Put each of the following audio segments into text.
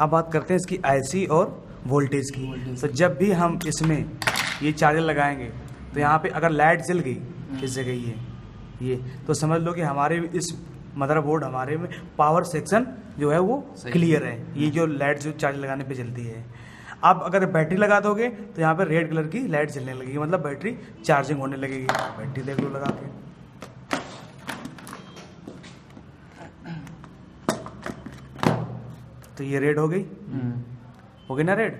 अब बात करते हैं इसकी आईसी और वोल्टेज की। तो जब भी हम इसमें ये चार्जर लगाएंगे तो यहाँ पे अगर लाइट जल गई इस जगह ये तो समझ लो कि हमारे इस मदरबोर्ड हमारे में पावर सेक्शन जो है वो क्लियर है। ये जो लाइट जो चार्ज लगाने पे जलती है। अब अगर बैटरी लगा दोगे तो यहाँ पे रेड कलर की लाइट जलने लगेगी, मतलब बैटरी चार्जिंग होने लगेगी। बैटरी देख लो लगा के, तो ये रेड हो गई ना रेड।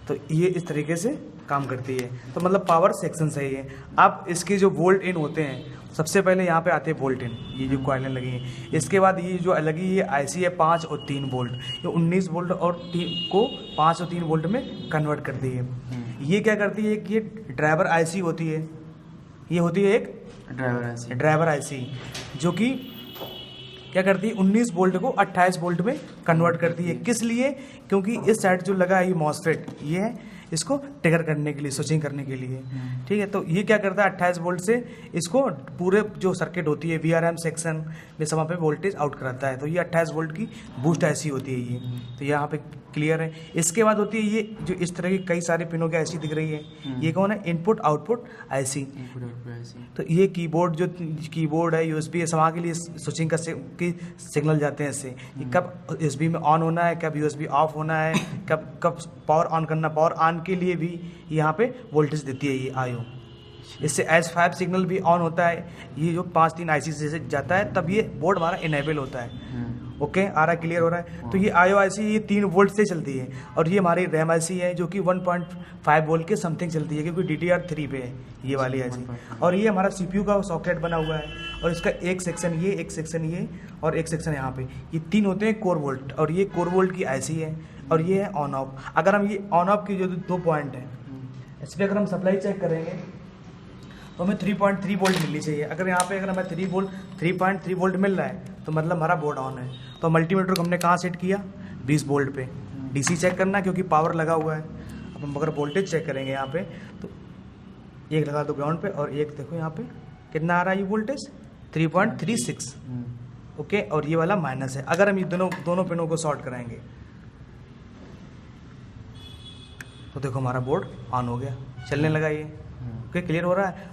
तो ये इस तरीके से काम करती है। तो मतलब पावर सेक्शन सही है। अब इसके जो वोल्ट इन होते हैं, सबसे पहले यहाँ पे आते हैं वोल्ट इन, ये जो कॉइलें लगी हैं। इसके बाद ये जो लगी ये आईसी है 5 और 3 वोल्ट, ये 19 वोल्ट और 3 को 5 और 3 वोल्ट में कन्वर्ट करती है। ये क्या करती है कि ये ड्राइवर आईसी होती है, ये होती है एक ड्राइवर आईसी जो कि क्या करती है 19 वोल्ट को 28 वोल्ट में कन्वर्ट करती है। किस लिए? क्योंकि इस साइड जो लगा है ये मॉसफेट, ये है इसको ट्रिगर करने के लिए, स्विचिंग करने के लिए। ठीक है, तो ये क्या करता है 28 वोल्ट से इसको पूरे जो सर्किट होती है वीआरएम सेक्शन में समय पे वोल्टेज आउट कराता है। तो ये 28 वोल्ट की बूस्ट ऐसी होती है ये। तो यहाँ पे क्लियर है। इसके बाद होती है ये जो इस तरह की कई सारे पिनों की ऐसी दिख रही है, ये कौन है? Input output IC. तो ये कीबोर्ड जो कीबोर्ड है यूएसबी है, वहाँ के लिए स्विचिंग की सिग्नल जाते हैं इससे। कब यूएसबी में ऑन होना है, कब यूएसबी ऑफ होना है, कब पावर ऑन करना। पावर ऑन के लिए भी यहाँ पे वोल्टेज देती है ये आईओ। इससे S5 सिग्नल भी ऑन होता है। ये जो 5-3 आईसी से जाता है तब ये बोर्ड हमारा इनेबल होता है। ओके, आ रहा है, क्लियर हो रहा है। तो ये आईओ आईसी ये 3 वोल्ट से चलती है। और ये हमारी रैम आईसी है जो कि 1.5 वोल्ट के समथिंग चलती है, क्योंकि DDR3 पे है ये वाली आईसी। और ये हमारा CPU का सॉकेट बना हुआ है, और इसका एक सेक्शन ये, एक सेक्शन ये, और एक सेक्शन यहाँ पे। ये 3 होते हैं कोर वोल्ट, और ये कोर वोल्ट की आईसी है, और ये है ऑन ऑफ। अगर हम ये ऑन ऑफ की जो 2 पॉइंट है, इस पर अगर हम सप्लाई चेक करेंगे तो हमें 3.3 वोल्ट मिलनी चाहिए। अगर यहाँ पे अगर हमें 3.3 वोल्ट मिल रहा है तो मतलब हमारा बोर्ड ऑन है। तो मल्टीमीटर को हमने कहाँ सेट किया? 20 वोल्ट पे। डीसी चेक करना क्योंकि पावर लगा हुआ है। अब हम अगर वोल्टेज चेक करेंगे यहाँ पे तो एक लगा दो ग्राउंड पे, और एक देखो यहाँ पे कितना आ रहा है ये वोल्टेज 3.36। ओके, और ये वाला माइनस है। अगर हम ये दोनों पिनों को शॉर्ट कराएंगे तो देखो हमारा बोर्ड ऑन हो गया, चलने लगा ये। ओके, क्लियर हो रहा है।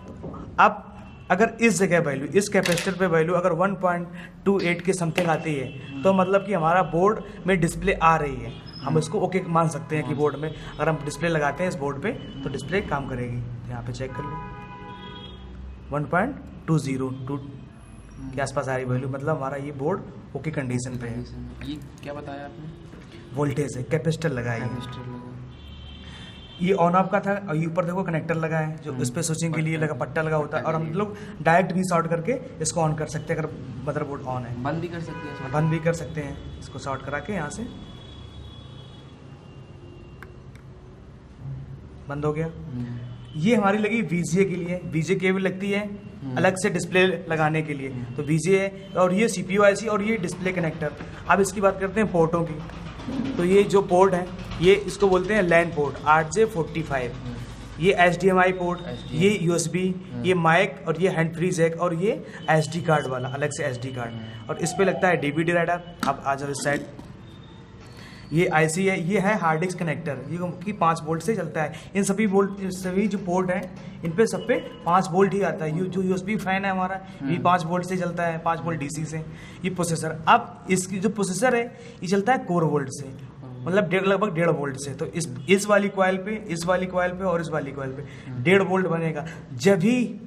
अब अगर इस जगह वैल्यू, इस कैपेसिटर पे वैल्यू अगर 1.28 के समथिंग आती है तो मतलब कि हमारा बोर्ड में डिस्प्ले आ रही है। हम इसको ओके मान सकते हैं कि बोर्ड में अगर हम डिस्प्ले लगाते हैं इस बोर्ड पे तो डिस्प्ले काम करेगी। यहाँ पे चेक कर लो 1.202 के आसपास आ रही वैल्यू, मतलब हमारा ये बोर्ड ओके कंडीशन पे है। ये क्या बताया आपने? वोल्टेज है, कैपेसिटर लगाएंगे। ये ऑन ऑफ का था, और ये ऊपर देखो कनेक्टर लगा है जो इस पे स्विचिंग के लिए लगा पट्टा लगा होता है। और हम लोग डायरेक्ट भी शॉर्ट करके इसको ऑन कर सकते हैं अगर मदरबोर्ड ऑन है। बंद भी कर सकते हैं? बंद भी कर सकते हैं, इसको शॉर्ट करा के यहाँ से बंद हो गया। ये हमारी लगी VGA के लिए। VGA केबल लगती है अलग से डिस्प्ले लगाने के लिए, तो VGA है। और ये CPU IC और ये डिस्प्ले कनेक्टर। अब इसकी बात करते हैं पोर्टों की। तो ये जो पोर्ट है ये इसको बोलते हैं लैन पोर्ट 8J45। ये HDMI पोर्ट, ये USB, ये माइक, और ये हैंड फ्री जैक, और ये SD कार्ड वाला अलग से SD कार्ड। और इस पे लगता है DVD राइडर। अब आ जाओ इस साइड, ये IC है, ये है हार्ड डिस्क कनेक्टर, ये कि 5 वोल्ट से चलता है। इन सभी जो पोर्ट हैं इन पे सब पे 5 वोल्ट ही आता है। जो USB फैन है हमारा ये 5 वोल्ट से चलता है, 5 वोल्ट DC से। ये प्रोसेसर, अब इसकी जो प्रोसेसर है ये चलता है कोर वोल्ट से, मतलब लगभग 1.5 वोल्ट से। तो इस वाली कॉइल पे, इस वाली कॉइल पे और इस वाली कॉइल पे 1.5 वोल्ट बनेगा। जब भी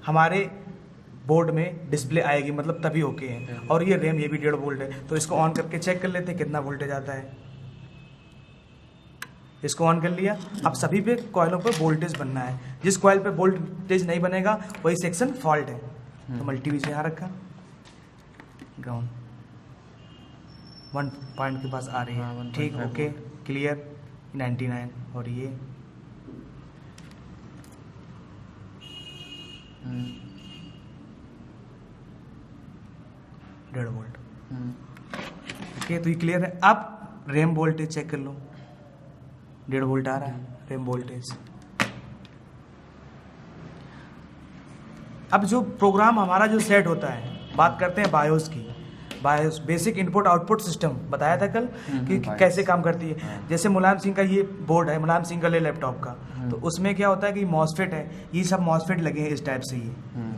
हमारे बोर्ड में डिस्प्ले आएगी मतलब तभी ओके है। और ये रैम ये भी 1.5 वोल्ट है। तो इसको ऑन करके चेक कर लेते हैं कितना वोल्टेज आता है। इसको ऑन कर लिया। अब सभी पे कॉइलों पे वोल्टेज बनना है। जिस कॉइल पे वोल्टेज नहीं बनेगा वही सेक्शन फॉल्ट है। तो मल्टीमीटर यहाँ रखा, ग्राउंड 1 पॉइंट के पास आ रही है। ठीक, ओके, क्लियर। 99 और ये 1.5 वोल्ट। ओके, तो ये क्लियर है। अब रैम वोल्टेज चेक कर लो, 1.5 वोल्ट आ रहा है रैम वोल्टेज। अब जो प्रोग्राम हमारा जो सेट होता है, बात करते हैं बायोस की। BIOS basic input output system बताया था कल कि BIOS। कैसे काम करती है। जैसे मुलायम सिंह का ये बोर्ड है, मुलायम सिंह का ले लैपटॉप का, तो उसमें क्या होता है कि मॉसफेट है, ये सब मॉसफेट लगे हैं इस टाइप से, ये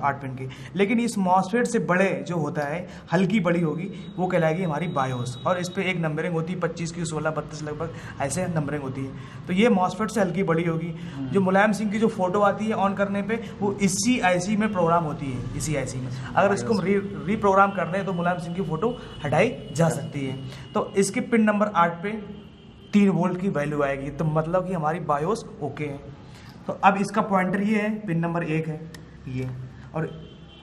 8 पिन के। लेकिन इस मॉसफेट से बड़े जो होता है, हल्की बड़ी होगी, वो कहलाएगी हमारी बायोस, और इस पे एक नंबरिंग होती है 25 की 16 32 लगभग ऐसे नंबरिंग होती है। तो ये मॉसफेट से हल्की बड़ी होगी। जो मुलायम सिंह की जो फोटो आती है ऑन करने पे, वो इसी आईसी में प्रोग्राम होती है, इसी आईसी में। अगर इसको रीप्रोग्राम कर दें तो मुलायम सिंह की फोटो हटाई जा सकती है। तो इसके पिन नंबर 8 पे 3 वोल्ट की वैल्यू आएगी, तो मतलब कि हमारी बायोस ओके है। तो अब इसका पॉइंटर ये है, पिन नंबर 1 है ये, और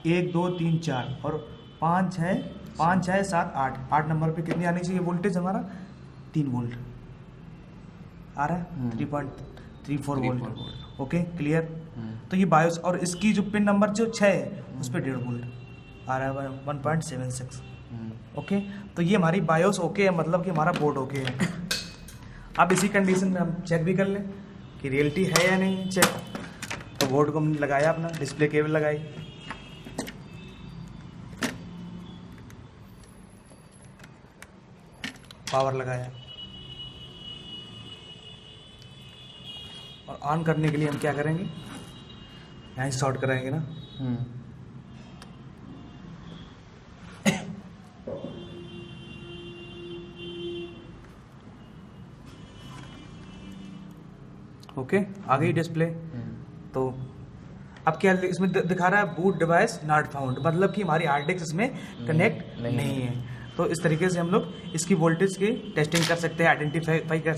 1 2 3 4 और 5 6 7 8 नंबर पे कितनी आनी चाहिए वोल्टेज हमारा? 3 वोल्ट आ रहा है, 3.34 वोल्ट। Okay clear. तो ये बायोस, और इसकी जो पिन नंबर जो 6 है उस पर 1.5 वोल्ट आ रहा है, 1.76। ओके, तो ये हमारी बायोस ओके है, मतलब कि हमारा बोर्ड ओके है। अब इसी कंडीशन में हम चेक भी कर लें कि रियलिटी है या नहीं चेक। तो बोर्ड को हमने लगाया, अपना डिस्प्ले केबल लगाई, पावर लगाया, और ऑन करने के लिए हम क्या करेंगे, यहाँ से शॉर्ट कराएंगे ना। ओके, आ गई डिस्प्ले। तो अब क्या इसमें दिखा रहा है, बूट डिवाइस नॉट फाउंड, मतलब कि हमारी हार्ड डिस्क इसमें कनेक्ट नहीं है। तो इस तरीके से हम लोग इसकी वोल्टेज की टेस्टिंग कर सकते हैं, आइडेंटिफाई कर सकते हैं।